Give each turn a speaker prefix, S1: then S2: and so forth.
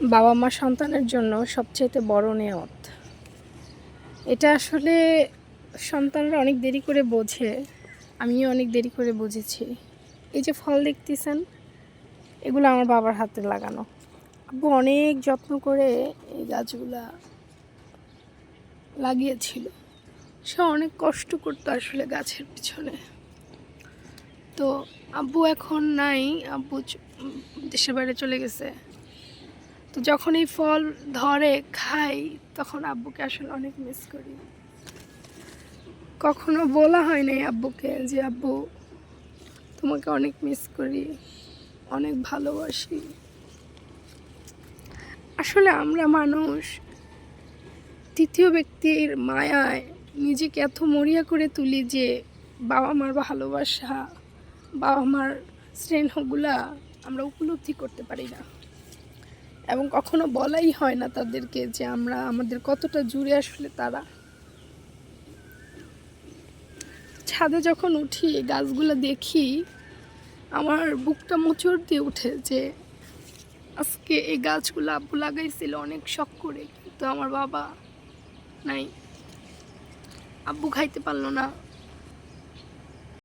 S1: বাবা মা সন্তানের জন্য সবচেয়ে বড় নেয়ামত। এটা আসলে সন্তানরা অনেক দেরি করে বোঝে, আমিও অনেক দেরি করে বুঝেছি। এই যে ফল দেখতেছেন, এগুলো আমার বাবার হাতে লাগানো। আব্বু অনেক যত্ন করে এই গাছগুলা লাগিয়েছিল। সে অনেক কষ্ট করতো আসলে গাছের পিছনে। তো আব্বু এখন নাই, আব্বু দেশের বাইরে চলে গেছে। তো যখন এই ফল ধরে খাই, তখন আব্বুকে আসলে অনেক মিস করি। কখনো বলা হয় নাই আব্বুকে যে আব্বু তোমাকে অনেক মিস করি, অনেক ভালোবাসি। আসলে আমরা মানুষ তৃতীয় ব্যক্তির মায়ায় নিজেকে এত মরিয়া করে তুলি যে বাবা মার ভালোবাসা, বাবা মার স্নেহগুলা আমরা উপলব্ধি করতে পারি না, এবং কখনো বলাই হয় না তাদেরকে যে আমরা আমাদের কতটা জুড়ে আসলে তারা। ছাদে যখন উঠি, গাছগুলো দেখি, আমার বুকটা মোচড় দিয়ে উঠে যে আজকে এই গাছগুলো আব্বু লাগাইছিল অনেক শখ করে, কিন্তু আমার বাবা নাই, আব্বু খাইতে পারলো না।